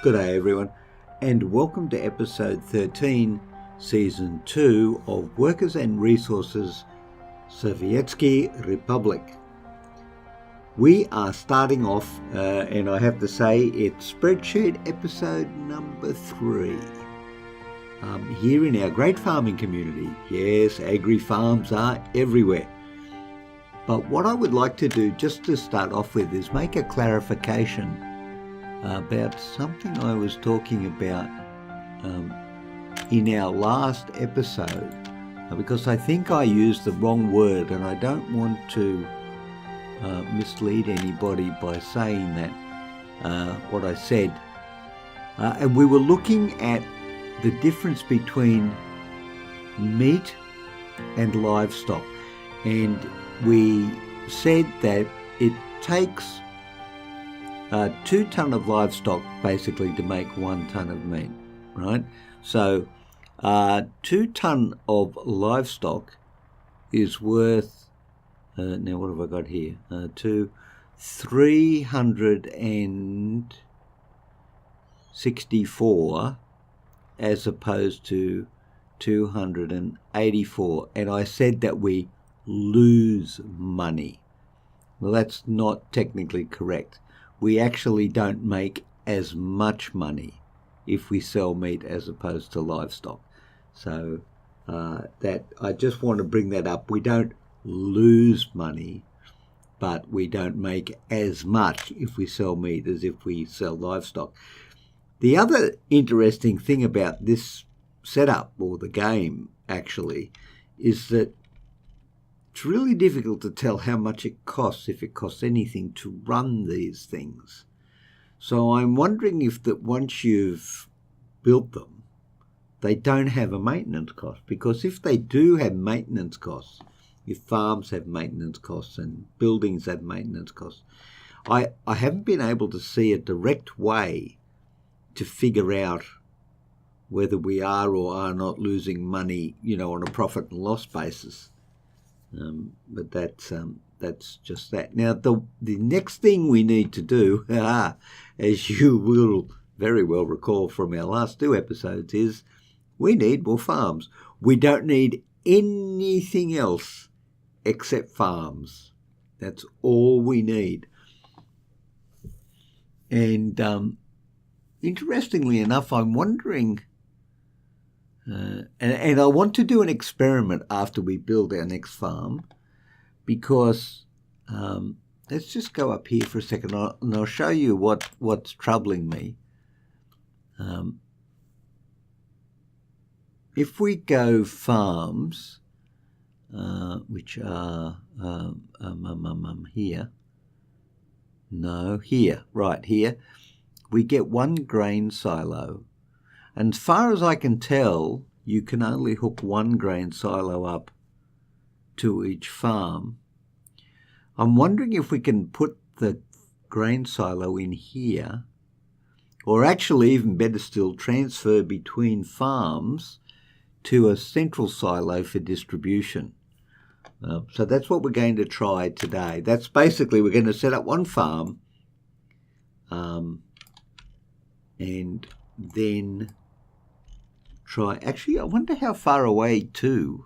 Good day everyone, and welcome to episode 13, season 2 of Workers and Resources, Sovietsky Republic. We are starting off, and I have to say it's spreadsheet episode number 3. Here in our great farming community. Yes, agri-farms are everywhere. But what I would like to do just to start off with is make a clarification about something I was talking about in our last episode, because I think I used the wrong word, and I don't want to mislead anybody by saying that, what I said. And we were looking at the difference between meat and livestock, and we said that it takes 2 ton of livestock basically to make 1 ton of meat, right? So 2 ton of livestock is worth, now what have I got here? 364 as opposed to 284. And I said that we lose money. Well, that's not technically correct. We actually don't make as much money if we sell meat as opposed to livestock. So that I just want to bring that up. We don't lose money, but we don't make as much if we sell meat as if we sell livestock. The other interesting thing about this setup, or the game actually, is that it's really difficult to tell how much it costs, if it costs anything, to run these things. So I'm wondering if that once you've built them, they don't have a maintenance cost. Because if they do have maintenance costs, if farms have maintenance costs and buildings have maintenance costs, I haven't been able to see a direct way to figure out whether we are or are not losing money, on a profit and loss basis. But that's just that. Now, the next thing we need to do, as you will very well recall from our last 2 episodes, is we need more farms. We don't need anything else except farms. That's all we need. And interestingly enough, I'm wondering, and I want to do an experiment after we build our next farm, because let's just go up here for a second, and I'll show you what's troubling me. If we go farms, which are here, right here, we get 1 grain silo. And as far as I can tell, you can only hook 1 grain silo up to each farm. I'm wondering if we can put the grain silo in here, or actually, even better still, transfer between farms to a central silo for distribution. So that's what we're going to try today. That's basically, we're going to set up 1 farm, and then try. Actually, I wonder how far away too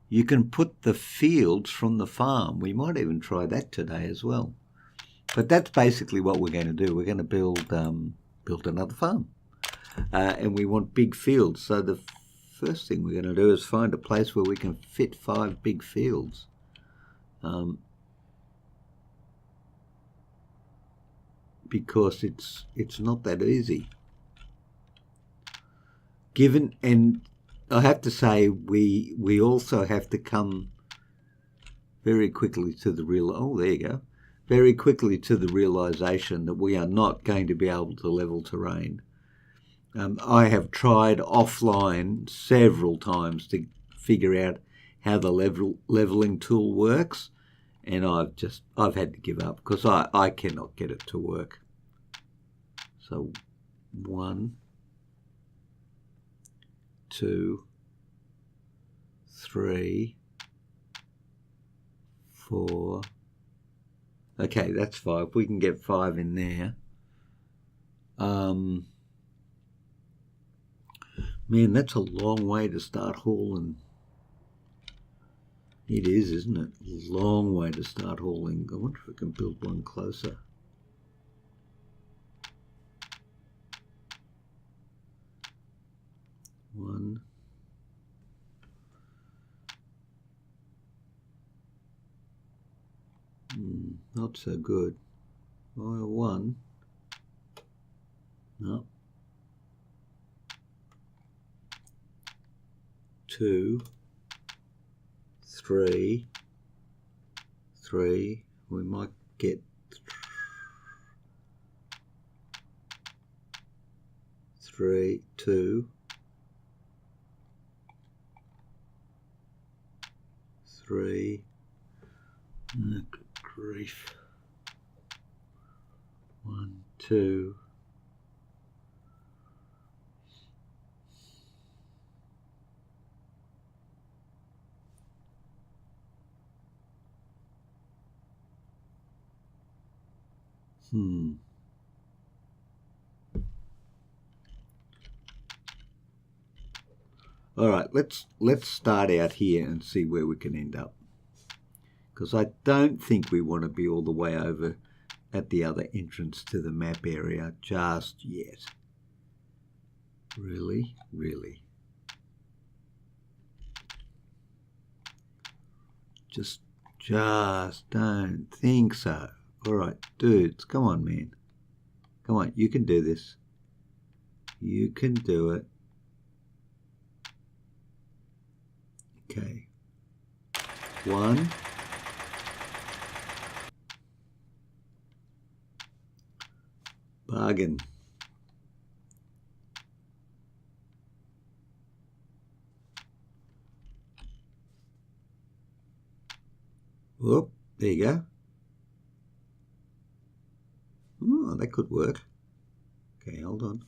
you can put the fields from the farm. We might even try that today as well. But that's basically what we're going to do. We're going to build another farm, and we want big fields. So the first thing we're going to do is find a place where we can fit 5 big fields. Because it's not that easy. And I have to say, we also have to come very quickly to the very quickly to the realization that we are not going to be able to level terrain. I have tried offline several times to figure out how the leveling tool works, and I've had to give up because I cannot get it to work. So 1, 2, 3, 4. Okay, that's 5. We can get 5 in there. Man, that's a long way to start hauling. It is, isn't it? Long way to start hauling. I wonder if I can build one closer. One. Not so good. Well, one. No. Two. Three. Three. We might get three, two. Three. Oh, good grief. One, two. All right, let's start out here and see where we can end up. Because I don't think we want to be all the way over at the other entrance to the map area just yet. Really? Really? Just don't think so. All right, dudes, come on, man. Come on, you can do this. You can do it. Okay. One. Bargain. Whoop, there you go. Oh, that could work. Okay, hold on.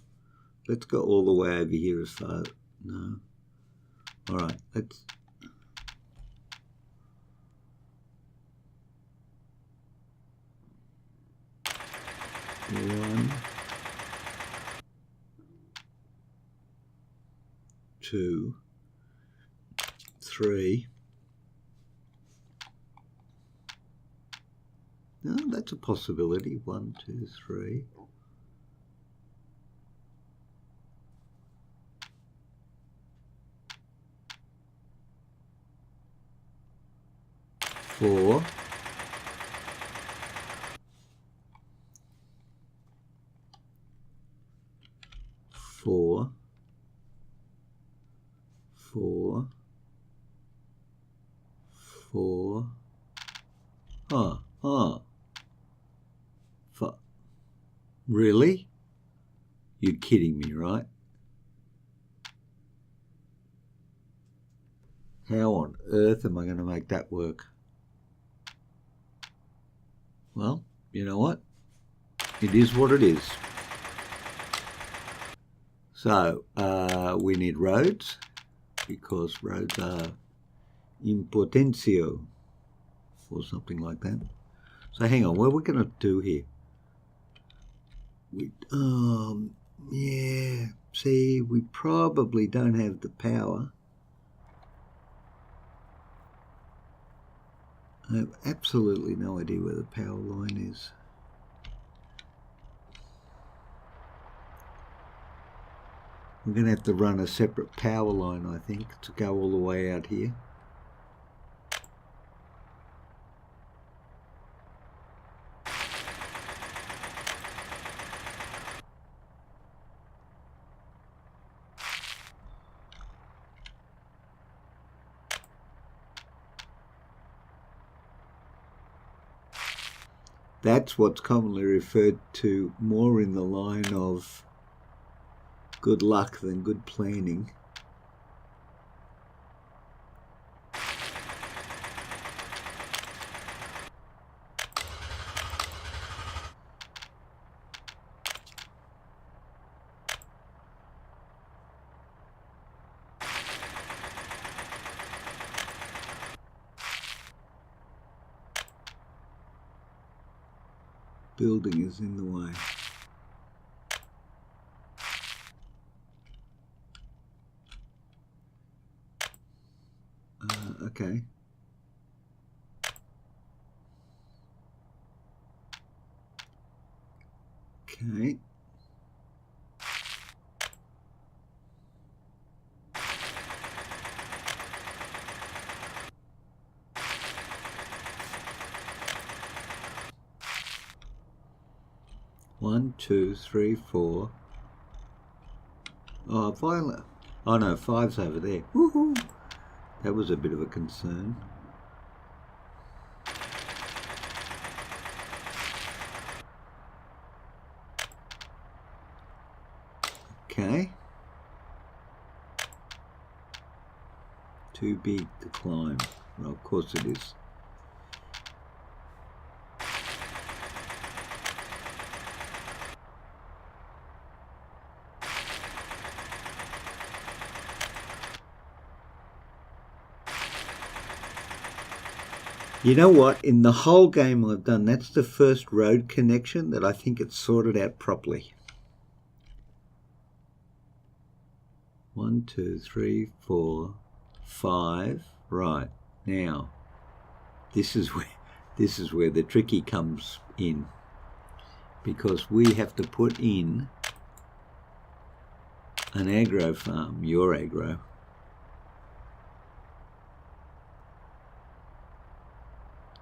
Let's go all the way over here as far. No. All right, let's. One. Two. Three. No, that's a possibility. 1, 2, 3. 4. 4. 4. 4. Really? You're kidding me, right? How on earth am I going to make that work? Well, you know what? It is what it is. So, we need roads, because roads are impotentio, or something like that. So hang on, what are we going to do here? Yeah, see, we probably don't have the power. I have absolutely no idea where the power line is. We're going to have to run a separate power line, I think, to go all the way out here. That's what's commonly referred to more in the line of good luck than good planning. Building is in the way. Okay. Okay. One, two, three, four. Oh, violet. Oh no, 5's over there. Woohoo! That was a bit of a concern. Okay. Too big to climb. Well, of course it is. You know what? In the whole game I've done, that's the first road connection that I think it's sorted out properly. 1, 2, 3, 4, 5. Right. Now, this is where the tricky comes in, because we have to put in an agro farm, your agro.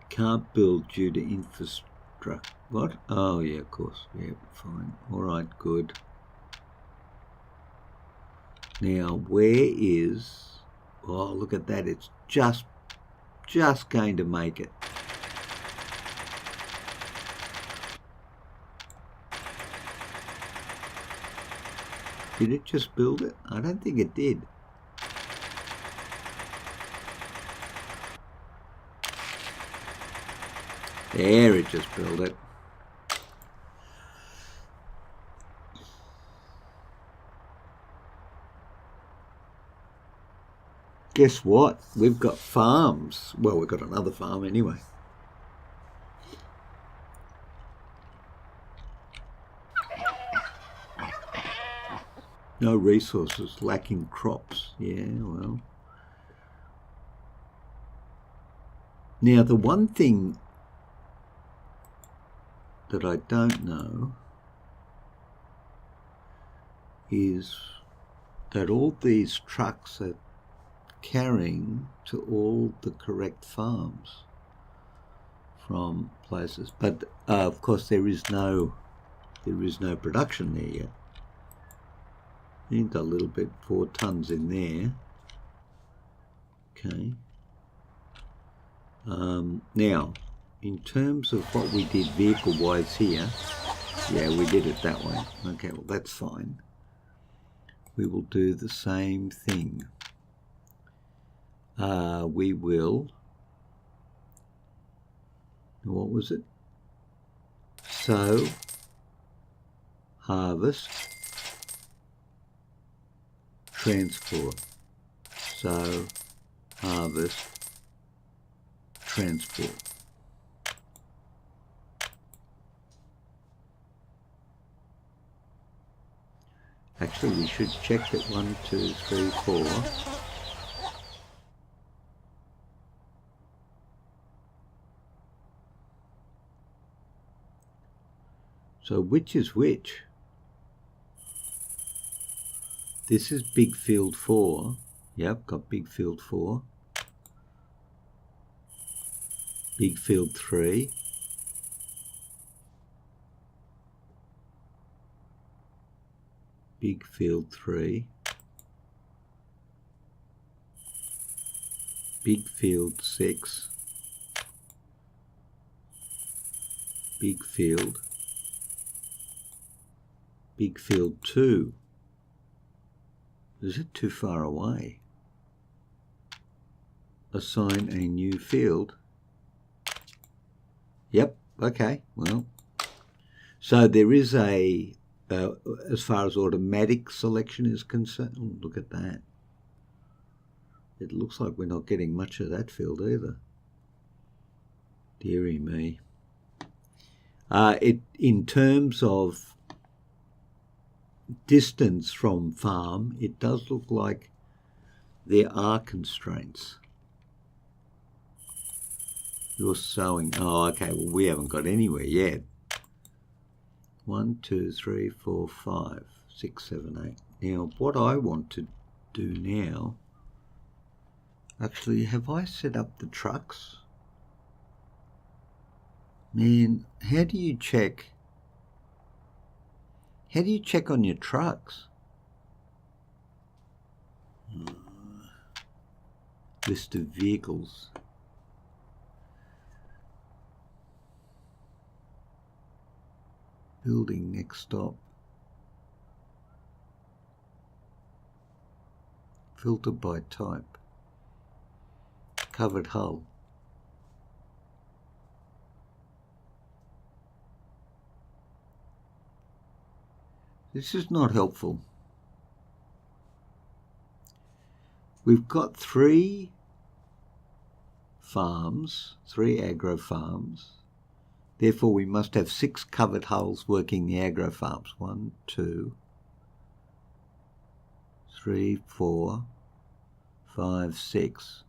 Can't build due to infrastructure. What? Oh, yeah, of course. Yeah, fine. All right, good. Now, where is... Oh, look at that. It's just going to make it. Did it just build it? I don't think it did. There, it just built it. Guess what? We've got farms. Well, we've got another farm anyway. No resources, lacking crops. Yeah, well. Now, the one thing that I don't know is that all these trucks are carrying to all the correct farms from places, but of course there is no production there yet. Need a little bit, 4 tons in there. Okay. Now, in terms of what we did vehicle-wise here, yeah, we did it that way. Okay, well that's fine. We will do the same thing. We will, what was it? Sow, harvest, transport. Sow, harvest, transport. Actually, we should check that 1, 2, 3, 4. So which is which? This is big field 4. Yep, got big field 4. Big field 3. Big field 3. Big field 6. Big field. Big field 2. Is it too far away? Assign a new field. Yep, okay, well. So there is a, as far as automatic selection is concerned, oh, look at that. It looks like we're not getting much of that field either. Dearie me. In terms of distance from farm, it does look like there are constraints. You're sowing. Oh, okay. Well, we haven't got anywhere yet. 1, 2, 3, 4, 5, 6, 7, 8. Now, what I want to do now, actually, have I set up the trucks? Man, how do you check? How do you check on your trucks? List of vehicles. Building next stop. Filter by type. Covered hull. This is not helpful. We've got 3 farms, 3 agro farms. Therefore, we must have 6 covered hulls working the agro farms. 1, 2, 3, 4, 5, 6.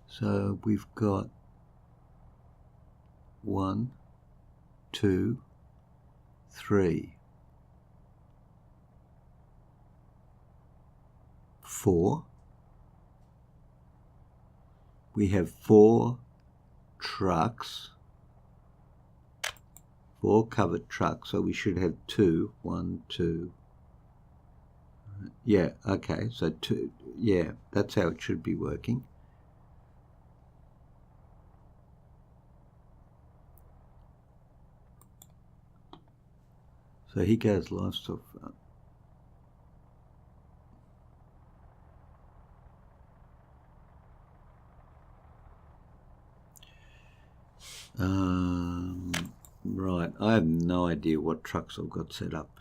So we've got 1, 2, 3, 4. We have 4 trucks, 4 covered trucks, so we should have 2. 1, 2. Yeah, okay, so 2. Yeah, that's how it should be working. So here goes livestock farm. Right, I have no idea what trucks I've got set up.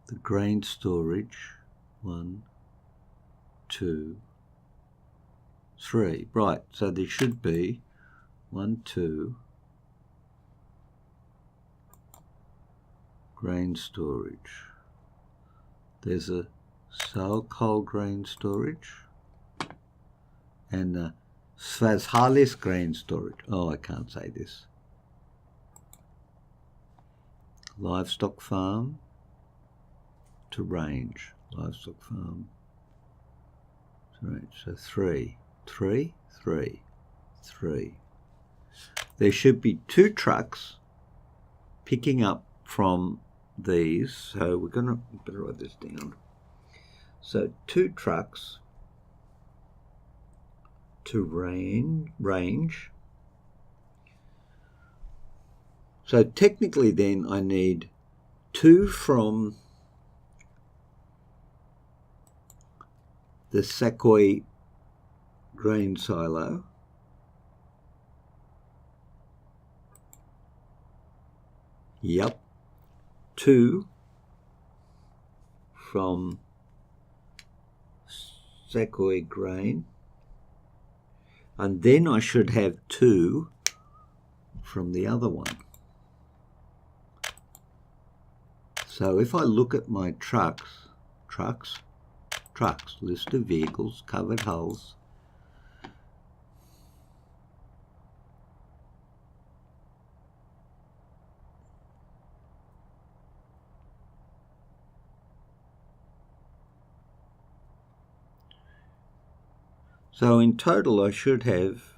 The grain storage, 1, 2, 3. Right, so there should be 1, 2, grain storage. There's a sour coal grain storage and a Svazhalis grain storage. Oh, I can't say this. Livestock farm to range. Livestock farm to range. So 3, 3, 3, 3. There should be 2 trucks picking up from these. So we're going to better write this down. So 2 trucks to range. So technically then I need 2 from the Sakoi grain silo, yep, 2 from Sakoi grain, and then I should have 2 from the other one. So if I look at my trucks, list of vehicles, covered hulls, so in total I should have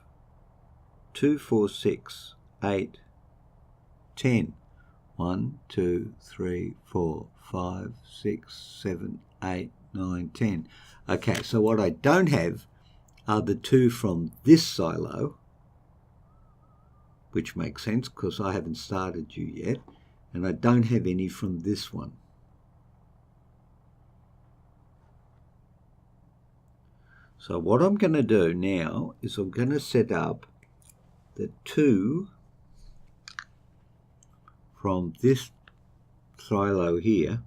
2, 4, 6, 8, 10. 1, 2, 3, 4, 5, 6, 7, 8, 9, 10. Okay, so what I don't have are the 2 from this silo, which makes sense because I haven't started you yet, and I don't have any from this one. So what I'm going to do now is I'm going to set up the 2 from this silo here,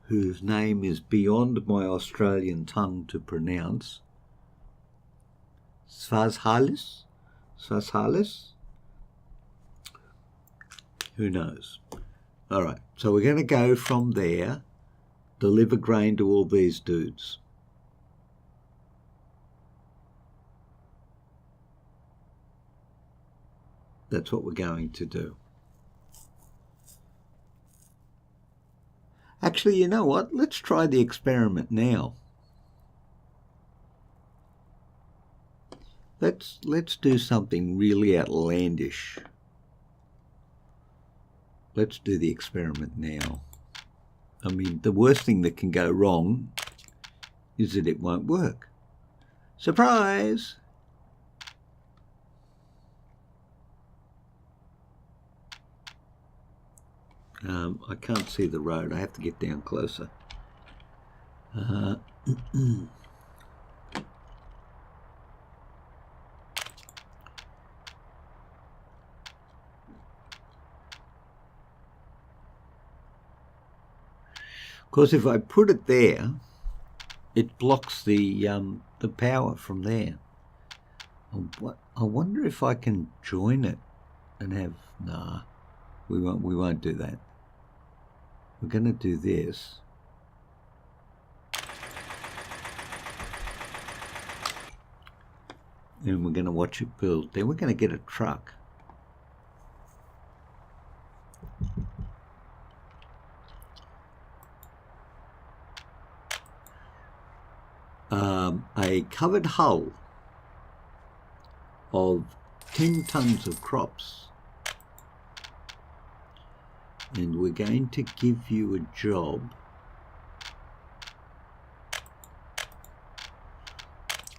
whose name is beyond my Australian tongue to pronounce, Svazhalis, who knows? All right, so we're going to go from there, deliver grain to all these dudes. That's what we're going to do. Actually, you know what? Let's try the experiment now. Let's do something really outlandish. Let's do the experiment now. I mean, the worst thing that can go wrong is that it won't work. Surprise! I can't see the road. I have to get down closer. Of course, if I put it there, it blocks the power from there. I wonder if I can join it and have... Nah, we won't do that. We're going to do this. And we're going to watch it build. Then we're going to get a truck. A covered hull of 10 tons of crops. And we're going to give you a job.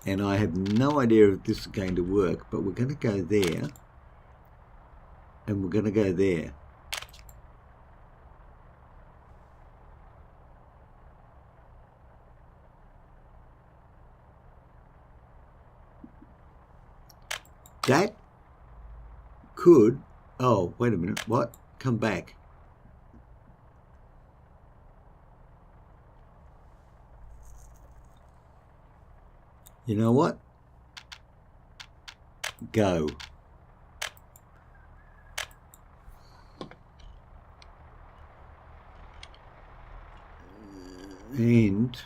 And I have no idea if this is going to work, but we're going to go there. And we're going to go there. That could... Oh, wait a minute. What? Come back. You know what? Go. And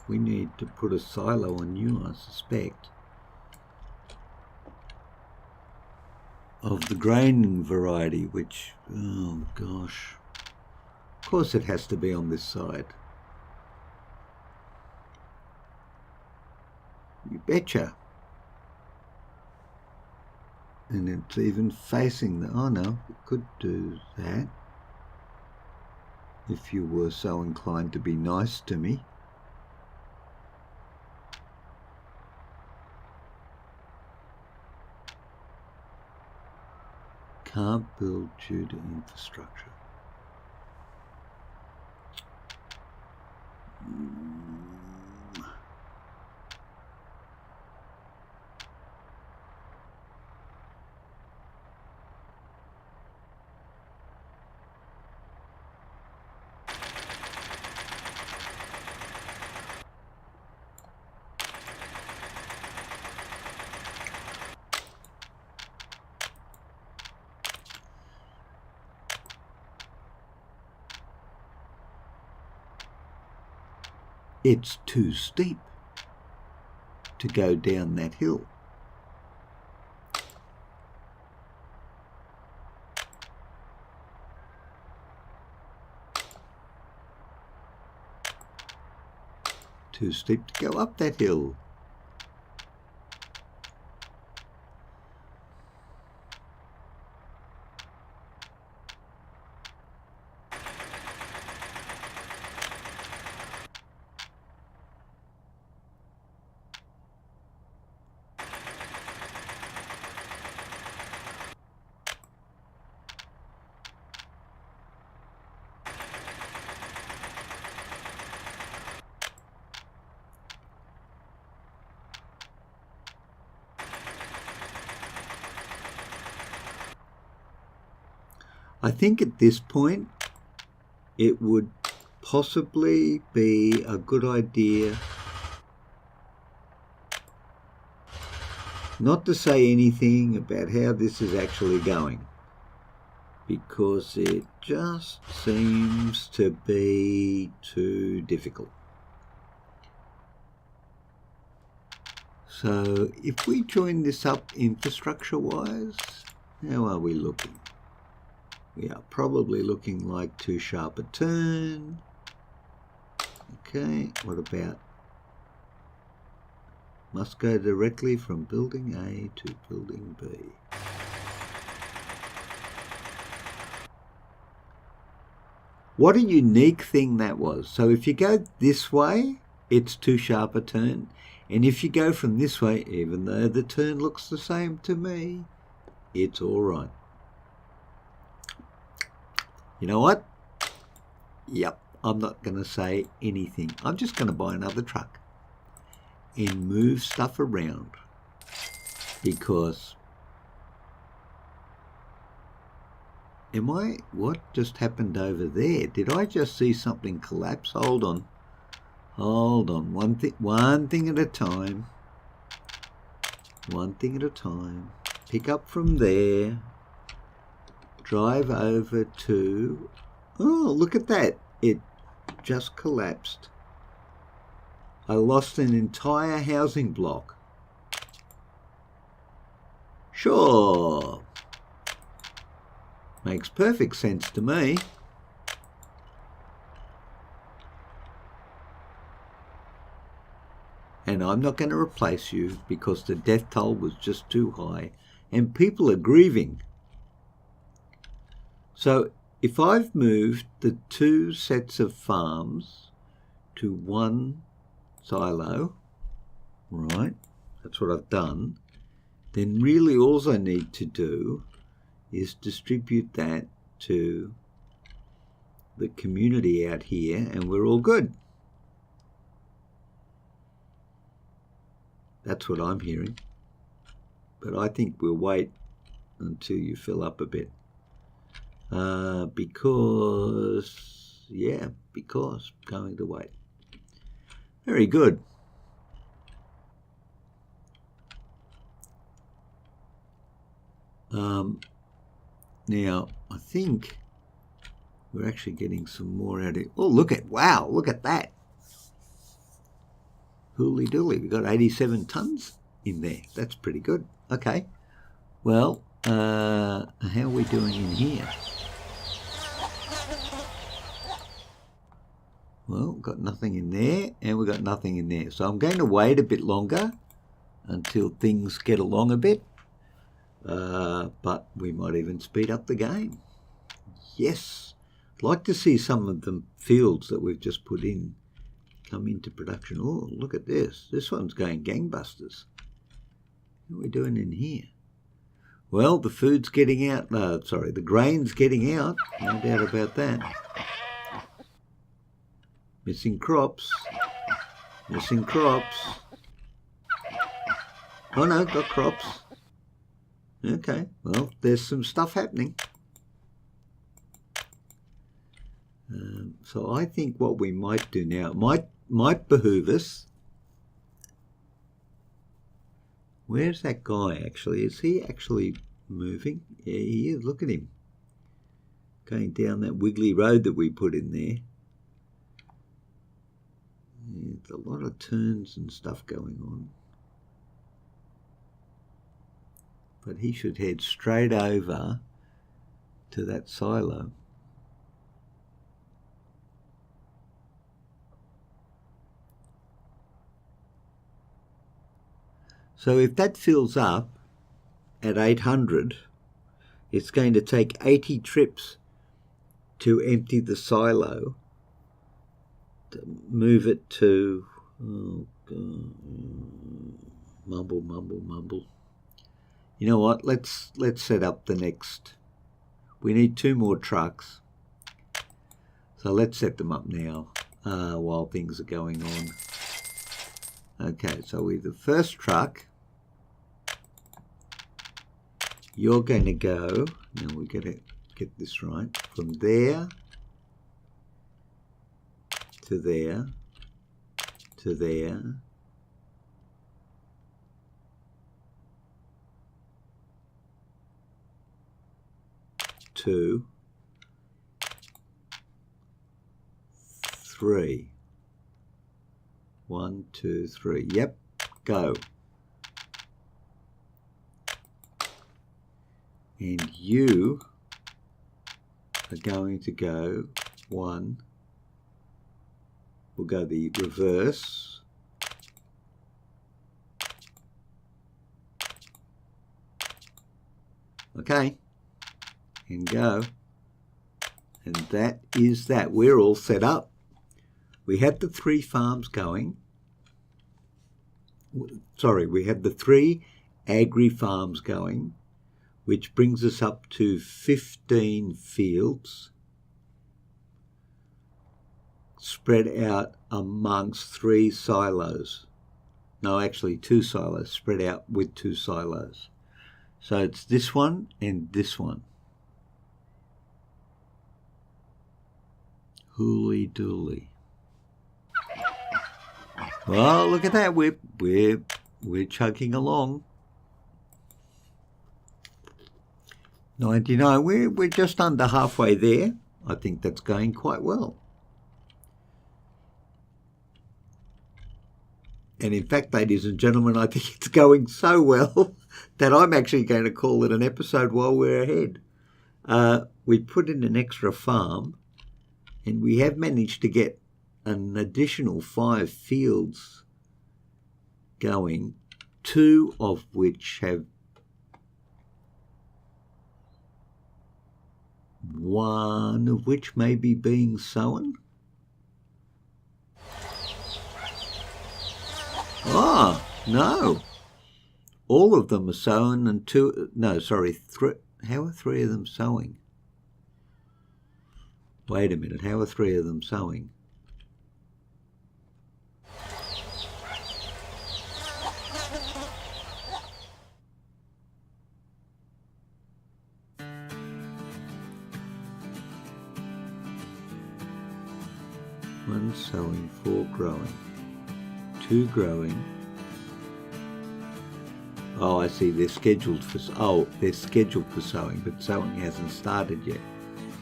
we need to put a silo on you, I suspect. Of the grain variety, which, oh gosh. Of course it has to be on this side. You betcha. And it's even facing the... Oh no, we could do that. If you were so inclined to be nice to me. Can't build due to infrastructure. It's too steep to go down that hill. Too steep to go up that hill. I think at this point it would possibly be a good idea not to say anything about how this is actually going. because it just seems to be too difficult. So if we join this up infrastructure-wise, how are we looking? We are probably looking like too sharp a turn. Okay, what about must go directly from building A to building B. What a unique thing that was. So if you go this way, it's too sharp a turn. And if you go from this way, even though the turn looks the same to me, it's all right. You know what? Yep, I'm not going to say anything. I'm just going to buy another truck and move stuff around, because what just happened over there? Did I just see something collapse? Hold on. One thing at a time. One thing at a time. Pick up from there. Drive over to... Oh, look at that. It just collapsed. I lost an entire housing block. Sure. Makes perfect sense to me. And I'm not going to replace you because the death toll was just too high and people are grieving. So if I've moved the two sets of farms to one silo, right, that's what I've done, then really all I need to do is distribute that to the community out here and we're all good. That's what I'm hearing. But I think we'll wait until you fill up a bit. Because going to wait. Very good. Now, I think we're actually getting some more out of it. Oh, look at that. Hooly dooly, we've got 87 tons in there. That's pretty good. Okay. Well, how are we doing in here? Well, got nothing in there, and we've got nothing in there. So I'm going to wait a bit longer until things get along a bit. But we might even speed up the game. Yes. I'd like to see some of the fields that we've just put in come into production. Oh, look at this. This one's going gangbusters. What are we doing in here? Well, the food's getting out. The grain's getting out. No doubt about that. Missing crops. Missing crops. Oh no, got crops. Okay, well, there's some stuff happening. So I think what we might do now, might behoove us. Where's that guy actually? Is he actually moving? Yeah, he is. Look at him. Going down that wiggly road that we put in there. There's a lot of turns and stuff going on. But he should head straight over to that silo. So if that fills up at 800, it's going to take 80 trips to empty the silo, to move it to, oh God, mumble. You know what, let's set up the next. We need 2 more trucks. So let's set them up now while things are going on. Okay, so with the first truck, you're going to go, now we've got to get this right, from there to there to there 2, 3. 1, 2, 3. Yep, go. And you are going to go 1. We'll go the reverse. Okay, and go. And that is that. We're all set up. We had the 3 farms going. Sorry, we had the 3 agri farms going, which brings us up to 15 fields spread out amongst 3 silos. No, actually 2 silos spread out with 2 silos. So it's this one and this one. Hooly dooly. Well, look at that. We're chugging along. 99. We're just under halfway there. I think that's going quite well. And in fact, ladies and gentlemen, I think it's going so well that I'm actually going to call it an episode while we're ahead. We put in an extra farm, and we have managed to get an additional 5 fields going, 2 of which have, one of which may be being sown. Ah, no. All of them are sown and 2, no, sorry, 3, how are 3 of them sowing? Wait a minute, how are 3 of them sowing? One sowing, 4 growing, 2 growing. Oh, I see. They're scheduled for sowing, but sowing hasn't started yet.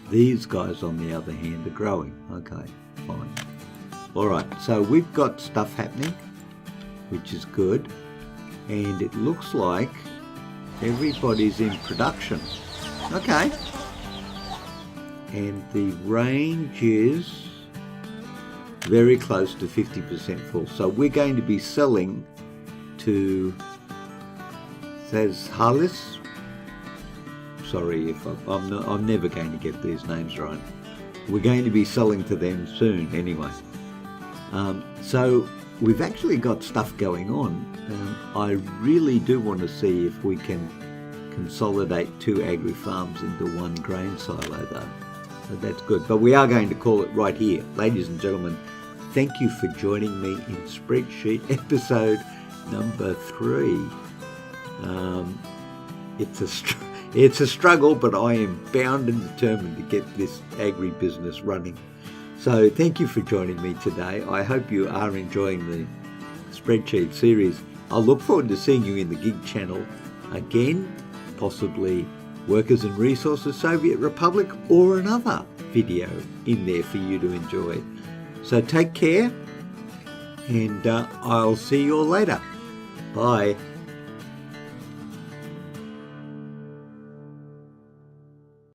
These guys, on the other hand, are growing. Okay, fine. All right. So we've got stuff happening, which is good, and it looks like everybody's in production. Okay. And the range is very close to 50% full. So we're going to be selling to, says Halis. Sorry if I'm never going to get these names right. We're going to be selling to them soon anyway. So we've actually got stuff going on. I really do want to see if we can consolidate 2 agri farms into 1 grain silo though. So that's good. But we are going to call it right here. Ladies and gentlemen, thank you for joining me in Spreadsheet episode number 3. It's a struggle, but I am bound and determined to get this agri-business running. So thank you for joining me today. I hope you are enjoying the Spreadsheet series. I look forward to seeing you in the gig channel again, possibly Workers and Resources Soviet Republic, or another video in there for you to enjoy. So take care, and I'll see you all later. Bye.